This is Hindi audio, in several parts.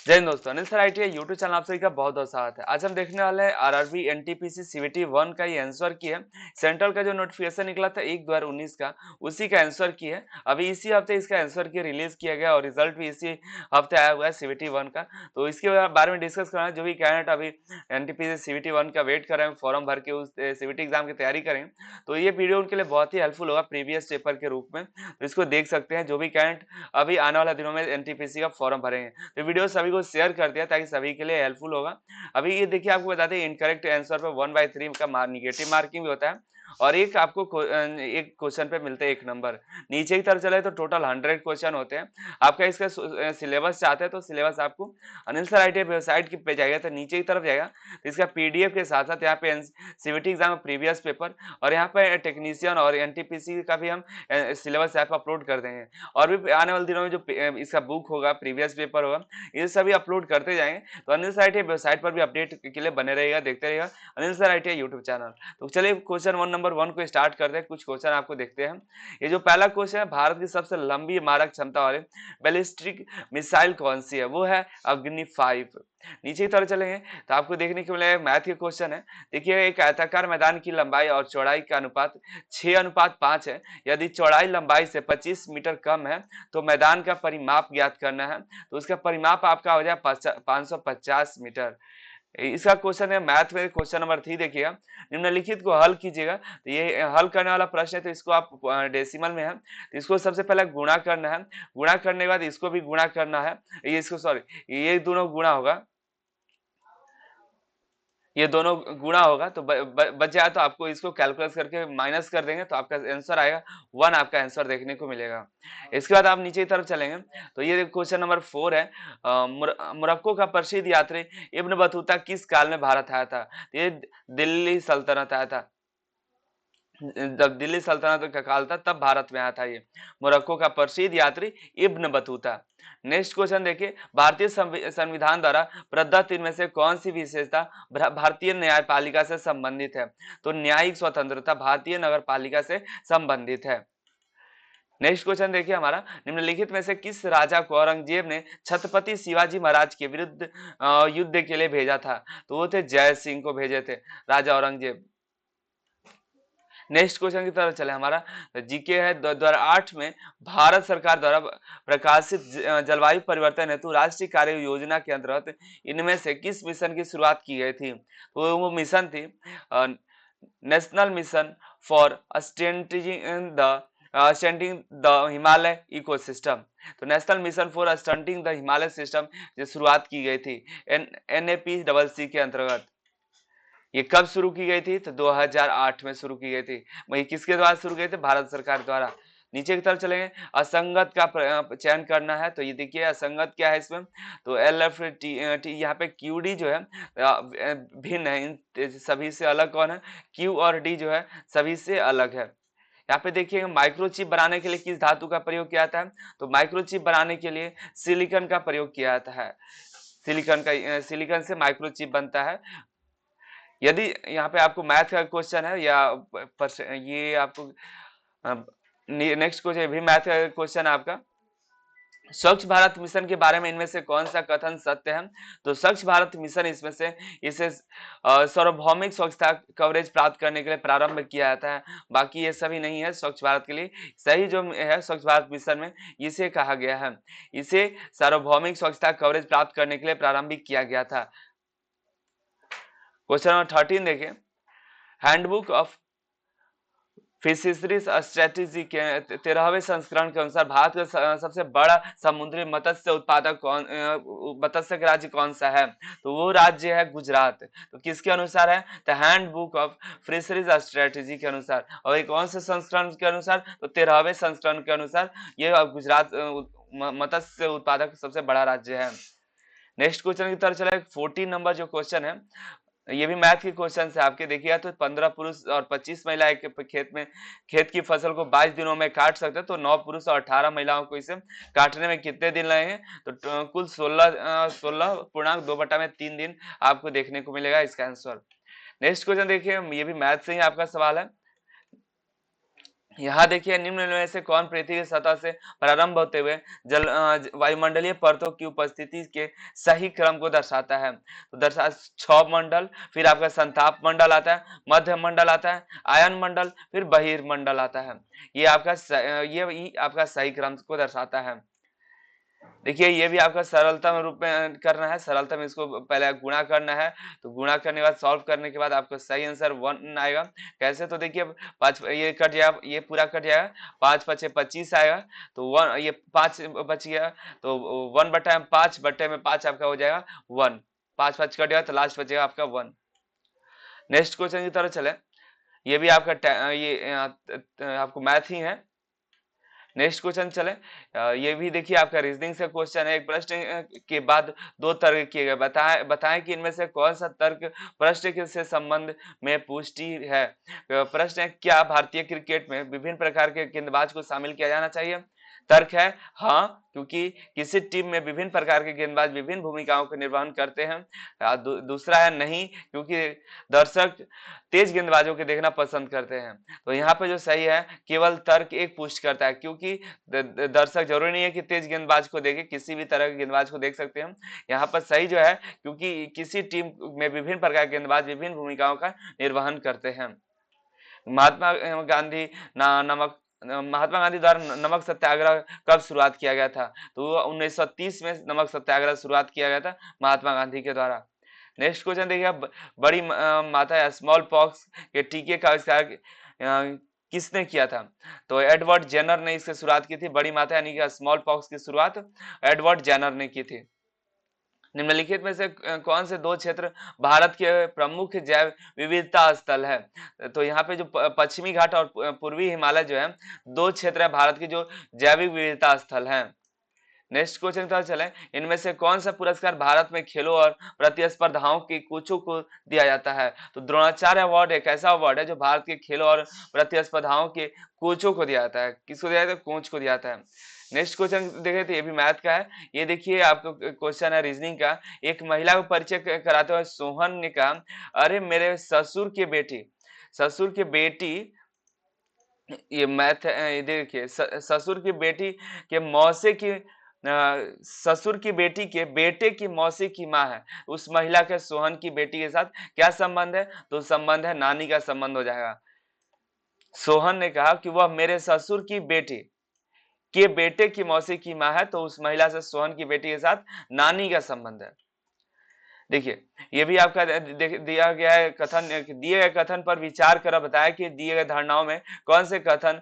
जय हिंद दोस्तों, Anil sir IT YouTube channel आप सभी का बहुत बहुत स्वागत है। आज हम देखने वाले हैं आरआरबी एनटीपीसी सीवीटी 1 का ये आंसर की है। सेंट्रल का जो नोटिफिकेशन निकला था 1/2019 का, उसी का आंसर की है। अभी इसी हफ्ते इसका आंसर की रिलीज किया गया और रिजल्ट भी इसी हफ्ते आया हुआ है सीवीटी 1 का। तो इसके बारे में डिस्कस करना है। जो भी कैंडिडेट अभी एनटीपीसी सीवीटी 1 का वेट कर रहे हैं, फॉर्म भर के उस सीवीटी एग्जाम की तैयारी करें, तो ये वीडियो उनके लिए बहुत ही हेल्पफुल होगा प्रीवियस पेपर के रूप में। तो इसको देख सकते हैं जो भी कैंडिडेट अभी आने वाले दिनों में एनटीपीसी का फॉर्म भरेंगे। तो वीडियो सभी को शेयर कर दिया ताकि सभी के लिए हेल्पफुल होगा। अभी ये देखिए, आपको बताते हैं इनकरेक्ट आंसर पे 1/3 का नेगेटिव मार्किंग भी होता है और एक आपको एक क्वेश्चन पे मिलते हैं 1 नंबर। नीचे की तरफ चले तो टोटल 100 क्वेश्चन होते हैं। आपका इसका सिलेबस चाहते हैं तो सिलेबस आपको अनिल सर आईटी वेबसाइट की पे जाएगा तो नीचे की तरफ जाएगा, तो इसका पीडीएफ के साथ साथ यहाँ पे सीवीटी एग्जाम प्रीवियस पेपर और यहाँ पे टेक्नीशियन और एनटीपीसी का भी हम सिलेबस यहाँ पे अपलोड कर देंगे। और भी आने वाले दिनों में जो इसका बुक होगा, प्रीवियस पेपर होगा, ये सभी अपलोड करते जाएंगे। तो अनिल सर आईटी वेबसाइट पर भी अपडेट के लिए बने रहेगा, देखते रहेगा Anil sir IT YouTube channel. तो चलिए क्वेश्चन वन नंबर 1 को स्टार्ट करते हैं। कुछ क्वेश्चन आपको देखते हैं। ये जो पहला क्वेश्चन है, भारत की सबसे लंबी मारक क्षमता वाले बैलिस्टिक मिसाइल कौन सी है? वो है अग्नि 5। नीचे की तरफ चलेंगे तो आपको देखने को मिलेगा मैथ के क्वेश्चन है। देखिए, एक आयताकार मैदान की लंबाई और चौड़ाई का अनुपात 6:5 है। यदि चौड़ाई लंबाई से 25 मीटर कम है तो मैदान का परिमाप ज्ञात करना है। तो उसका परिमाप आपका हो जाए 550 मीटर। इसका क्वेश्चन है मैथ में क्वेश्चन नंबर 3। देखिएगा, निम्नलिखित को हल कीजिएगा। तो ये हल करने वाला प्रश्न है, तो इसको आप डेसिमल में है तो इसको सबसे पहले गुणा करना है। गुणा करने के बाद इसको भी गुणा करना है। ये इसको सॉरी ये दोनों गुणा होगा, ये दोनों गुणा होगा तो बच जाए तो आपको इसको कैलकुलेट करके माइनस कर देंगे तो आपका आंसर आएगा 1। आपका आंसर देखने को मिलेगा। इसके बाद आप नीचे की तरफ चलेंगे तो ये क्वेश्चन नंबर 4 है। मोरक्को का प्रसिद्ध यात्री इब्न बतूता किस काल में भारत आया था? ये दिल्ली सल्तनत आया था, जब दिल्ली सल्तनत का काल था तब भारत में आया था ये मोरक्को का प्रसिद्ध यात्री इब्न बतूता। नेक्स्ट क्वेश्चन देखिए, भारतीय संविधान द्वारा प्रदत्त इनमें से कौन सी विशेषता भारतीय न्यायपालिका से संबंधित है? तो न्यायिक स्वतंत्रता भारतीय नगरपालिका से संबंधित है। नेक्स्ट क्वेश्चन देखिए हमारा, निम्नलिखित में से किस राजा को औरंगजेब ने छत्रपति शिवाजी महाराज के विरुद्ध युद्ध के लिए भेजा था? तो वो थे जय सिंह को भेजे थे राजा औरंगजेब। नेक्स्ट क्वेश्चन की तरफ चले हमारा, जीके है 2008 में भारत सरकार द्वारा प्रकाशित जलवायु परिवर्तन हेतु राष्ट्रीय कार्य योजना के अंतर्गत इनमें से किस मिशन की शुरुआत की गई थी? तो वो मिशन थी national mission for stunting the Himalaya ecosystem. तो national mission for stunting the Himalaya system की शुरुआत की गई थी NAPCC के अंतर्गत। ये कब शुरू की गई थी? तो 2008 में शुरू की गई थी। वही किसके द्वारा शुरू की गई थी? भारत सरकार द्वारा। नीचे की तरफ चलेंगे, असंगत का चयन करना है। तो ये देखिए असंगत क्या है इसमें, तो LFT यहाँ पे QD जो है भिन्न है, इन सभी से अलग कौन है? Q और D जो है सभी से अलग है। यहाँ पे देखिए, माइक्रोचिप बनाने के लिए किस धातु का प्रयोग किया जाता है? तो माइक्रोचिप बनाने के लिए सिलिकॉन का प्रयोग किया जाता है। सिलिकॉन से माइक्रोचिप बनता है। यदि यहाँ पे आपको मैथ का क्वेश्चन है या ये आपको नेक्स्ट क्वेश्चन भी मैथ का क्वेश्चन है आपका, स्वच्छ भारत मिशन के बारे में इनमें से कौन सा कथन सत्य है? तो स्वच्छ भारत मिशन इसमें से इसे सार्वभौमिक स्वच्छता कवरेज प्राप्त करने के लिए प्रारंभ किया जाता है। बाकी ये सभी नहीं है स्वच्छ भारत के लिए। सही जो है स्वच्छ भारत मिशन में इसे कहा गया है, इसे सार्वभौमिक स्वच्छता कवरेज प्राप्त करने के लिए प्रारंभिक किया गया था। क्वेश्चन नंबर 13 देखिए, हैंडबुक ऑफ फिशरीज स्ट्रेटेजी के 13वें संस्करण के अनुसार भारत का सबसे बड़ा समुद्री मत्स्य उत्पादक मत्स्य राज्य कौन सा है? तो वो राज्य है गुजरात। तो किसके अनुसार है? तो हैंडबुक ऑफ फिशरीज स्ट्रेटेजी के अनुसार। और ये कौन से संस्करण के अनुसार? तो 13वें संस्करण के अनुसार ये गुजरात मत्स्य उत्पादक सबसे बड़ा राज्य है। नेक्स्ट क्वेश्चन की तरफ चला, 14 नंबर जो क्वेश्चन है, ये भी मैथ के क्वेश्चन से आपके देखिए, तो 15 पुरुष और 25 महिलाएं खेत की फसल को 22 दिनों में काट सकते हैं। तो 9 पुरुष और 18 महिलाओं को इसे काटने में कितने दिन लगेंगे? तो कुल 16.2/3 दिन आपको देखने को मिलेगा इसका आंसर। नेक्स्ट क्वेश्चन देखिए, ये भी मैथ से ही आपका सवाल है। यहाँ देखिए निम्न में से कौन पृथ्वी की सतह से प्रारंभ होते हुए वायुमंडलीय परतों की उपस्थिति के सही क्रम को दर्शाता है। तो दर्शा क्षोभ मंडल, फिर आपका संताप मंडल आता है, मध्य मंडल आता है, आयन मंडल, फिर बहिर्मंडल आता है। ये आपका ये आपका सही क्रम को दर्शाता है। देखिए ये भी आपका सरलतम रूप में करना है, सरलता में इसको पहले गुणा करना है। तो गुणा करने के बाद सॉल्व करने के बाद आपको सही आंसर 1 आएगा। कैसे? तो देखिए 5 ये कट जाएगा, ये पूरा कट जाएगा, 5 5 25 आएगा। तो 1 ये 5 बच गया, तो 1/5 बट्टे में 5 आपका हो जाएगा 1। 5 5 कट गया तो लास्ट बचेगा आपका 1। नेक्स्ट क्वेश्चन की तरफ चले। ये भी आपका आपको मैथ ही है। नेक्स्ट क्वेश्चन चले। ये भी देखिए आपका रीजनिंग से क्वेश्चन है। एक प्रश्न के बाद दो तर्क किए गए, बताएं कि इनमें से कौन सा तर्क प्रश्न से संबंध में पुष्टि है। प्रश्न है, क्या भारतीय क्रिकेट में विभिन्न प्रकार के गेंदबाज को शामिल किया जाना चाहिए? तर्क है हाँ, क्योंकि किसी टीम में विभिन्न प्रकार के गेंदबाज विभिन्न भूमिकाओं का निर्वहन करते हैं। दूसरा है नहीं, क्योंकि दर्शक तेज गेंदबाजों को देखना पसंद करते हैं। तो यहाँ पे जो सही है, केवल तर्क एक पुष्ट करता है, क्योंकि दर्शक जरूरी नहीं है कि तेज गेंदबाज को देखे, किसी भी तरह के गेंदबाज को देख सकते हैं। यहाँ पर सही जो है, क्योंकि किसी टीम में विभिन्न प्रकार के गेंदबाज विभिन्न भूमिकाओं का निर्वहन करते हैं। महात्मा गांधी नमक महात्मा गांधी द्वारा नमक सत्याग्रह कब शुरुआत किया गया था? तो 1930 में नमक सत्याग्रह शुरुआत किया गया था महात्मा गांधी के द्वारा। नेक्स्ट क्वेश्चन देखिए, बड़ी माता स्मॉल पॉक्स के टीके का आविष्कार किसने किया था? तो एडवर्ड जेनर ने इसकी शुरुआत की थी। बड़ी माता यानी कि स्मॉल पॉक्स की शुरुआत एडवर्ड जेनर ने की थी। निम्नलिखित में से कौन से दो क्षेत्र भारत के प्रमुख जैव विविधता स्थल है? तो यहाँ पे जो पश्चिमी घाट और पूर्वी हिमालय जो है, दो क्षेत्र है भारत की जो जैविक विविधता स्थल है। नेक्स्ट क्वेश्चन की तरफ चले। इनमें से कौन सा पुरस्कार भारत में खेलों और प्रतिस्पर्धाओं की कोचों को दिया जाता है? तो द्रोणाचार्य अवार्ड एक ऐसा अवार्ड है जो भारत के खेलों और प्रतिस्पर्धाओं के कोचों को दिया जाता है। किसको दिया जाता है? कोच को दिया जाता है। नेक्स्ट क्वेश्चन देखें तो ये भी मैथ का है। ये देखिए आपको क्वेश्चन है रीजनिंग का। एक महिला को परिचय कराते हुए सोहन ने कहा, अरे मेरे ससुर की बेटी, ये मैथ है। देखिए ससुर की बेटी के मौसे की ससुर की बेटी के बेटे की मौसी की माँ है। उस महिला के सोहन की बेटी के साथ क्या संबंध है? तो संबंध है नानी का संबंध हो जाएगा। सोहन ने कहा कि वह मेरे ससुर की बेटी के बेटे की मौसी की माँ है, तो उस महिला से सोहन की बेटी के साथ नानी का संबंध है। देखिए ये भी आपका दिया गया है कथन, दिए गए कथन पर विचार कर बताया कि दिए गए धारणाओं में कौन से कथन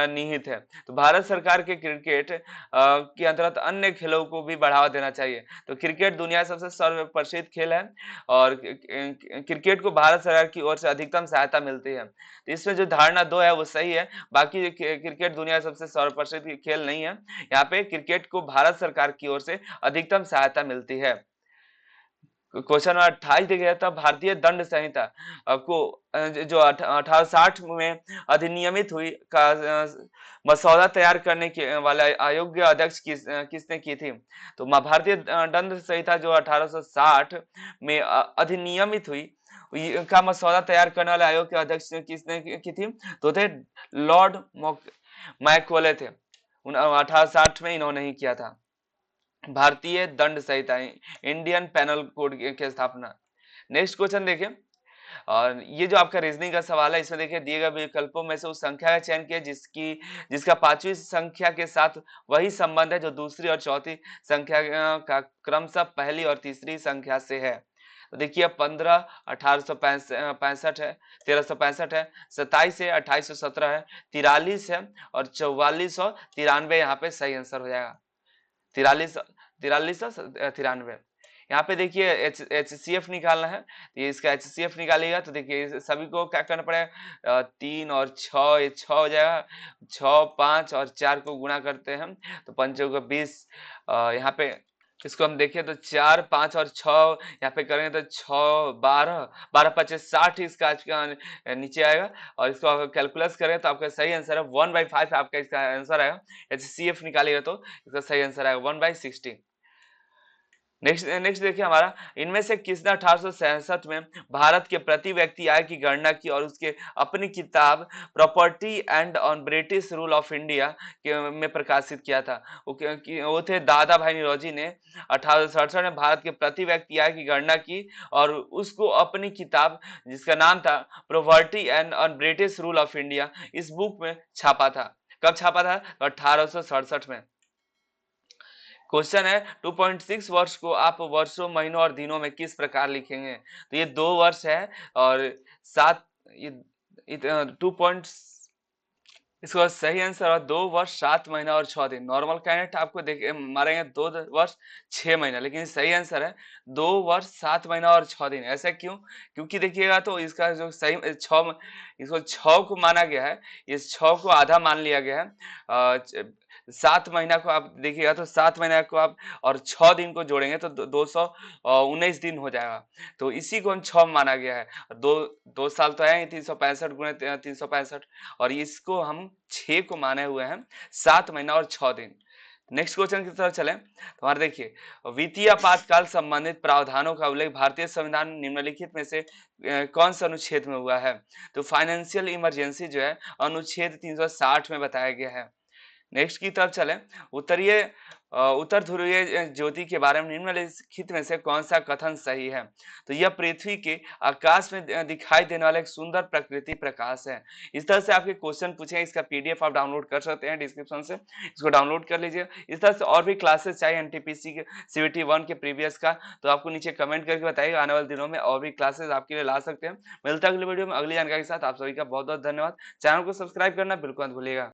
निहित है। तो भारत सरकार के क्रिकेट के अंतर्गत अन्य खेलों को भी बढ़ावा देना चाहिए। तो क्रिकेट दुनिया का सबसे सर्वप्रसिद्ध खेल है और क्रिकेट को भारत सरकार की ओर से अधिकतम सहायता मिलती है। तो इसमें जो धारणा 2 है वो सही है। बाकी क्रिकेट दुनिया का सबसे सर्वप्रसिद्ध खेल नहीं है। यहाँ पे क्रिकेट को भारत सरकार की ओर से अधिकतम सहायता मिलती है। क्वेश्चन नंबर 28 देखिए, तब भारतीय दंड संहिता को जो 1860 में अधिनियमित हुई का मसौदा तैयार करने के वाला आयोग अध्यक्ष किसने की थी? तो भारतीय दंड संहिता जो 1860 में अधिनियमित हुई का मसौदा तैयार करने वाले आयोग के अध्यक्ष किसने की थी? तो थे लॉर्ड मैकॉले थे। 1860 में इन्होंने ही किया था भारतीय दंड संहिता, इंडियन पेनल कोड की स्थापना। नेक्स्ट क्वेश्चन देखिए, और ये जो आपका रीजनिंग का सवाल है, इसमें देखिए दिए गए विकल्पों में से उस संख्या का चयन किया जिसका 5वीं संख्या के साथ वही संबंध है जो दूसरी और चौथी संख्या का क्रमशः पहली और तीसरी संख्या से है। तो देखिए 15 1865 है, 1365 है, 27 है, 2817 है, 43 है और 4493 यहाँ पे सही आंसर हो जाएगा। 4393। यहाँ पे देखिए HCF निकालना है। तो ये इसका HCF निकालिएगा तो देखिए सभी को क्या करना पड़ेगा, 3 और 6, ये 6 हो जाएगा। 6 5 और 4 को गुणा करते हैं तो 5 को 20। यहाँ पे इसको हम देखें तो 4 5 और 6 यहाँ पे करेंगे तो 6 12 12 25 60 इसका नीचे आएगा। और इसको आप कैलकुलस करें तो आपका सही आंसर है 1/5 आपका इसका आंसर आएगा। HCF निकालिएगा तो इसका सही आंसर आएगा 1/60। नेक्स्ट नेक्स्ट देखिए हमारा, इनमें से किसने 1867 में भारत के प्रति व्यक्ति आय की गणना की और उसके अपनी किताब property and on British rule of India के में प्रकाशित किया था। वो थे दादा भाई निरौजी ने 1867 में भारत के प्रति व्यक्ति आय की गणना की और उसको अपनी किताब जिसका नाम था property and on British rule of India, इस बुक में छापा था। कब छापा था? 1867 में। क्वेश्चन है 2.6 वर्ष को आप वर्षों, महीनों और दिनों में किस प्रकार लिखेंगे? तो ये 2 वर्ष है और 7 ये 2 पॉइंट, इसका सही आंसर है 2 वर्ष 7 महीना और 6 दिन। नॉर्मल कैंडिडेट आपको देख मारेंगे 2 वर्ष 6 महीना, लेकिन सही आंसर है 2 वर्ष 7 महीना और 6 दिन। ऐसा क्यों? क्योंकि देखिएगा तो इसका जो सही 6 इसको 6 को माना गया है, इस 6 को आधा मान लिया गया है। 7 महीना को आप देखिएगा तो 7 महीना को आप और 6 दिन को जोड़ेंगे तो 219 दिन हो जाएगा। तो इसी को हम 6 माना गया है। 2 साल तो है ही, 365 गुणे 365 और इसको हम 6 को माने हुए हैं 7 महीना और 6 दिन। नेक्स्ट क्वेश्चन की तरफ चलें तो हमारे देखिए, वित्तीय आपातकाल संबंधित प्रावधानों का उल्लेख भारतीय संविधान निम्नलिखित में से कौन से अनुच्छेद में हुआ है? तो फाइनेंशियल इमरजेंसी जो है अनुच्छेद 360 में बताया गया है। नेक्स्ट की तरफ चलें, उत्तरीय उत्तर ध्रुवीय ज्योति के बारे में निम्नलिखित में से कौन सा कथन सही है? तो यह पृथ्वी के आकाश में दिखाई देने वाला एक सुंदर प्रकृति प्रकाश है। इस तरह से आपके क्वेश्चन पूछे, इसका पीडीएफ आप डाउनलोड कर सकते हैं डिस्क्रिप्शन से, इसको डाउनलोड कर लीजिए। इस तरह से और भी क्लासेस चाहिए एनटीपीसी के सीवीटी 1 के प्रीवियस का, तो आपको नीचे कमेंट करके बताइएगा, आने वाले दिनों में और भी क्लासेस आपके लिए ला सकते हैं। मिलता है अगली वीडियो में अगली जानकारी के साथ। आप सभी का बहुत बहुत धन्यवाद। चैनल को सब्सक्राइब करना बिल्कुल मत भूलिएगा।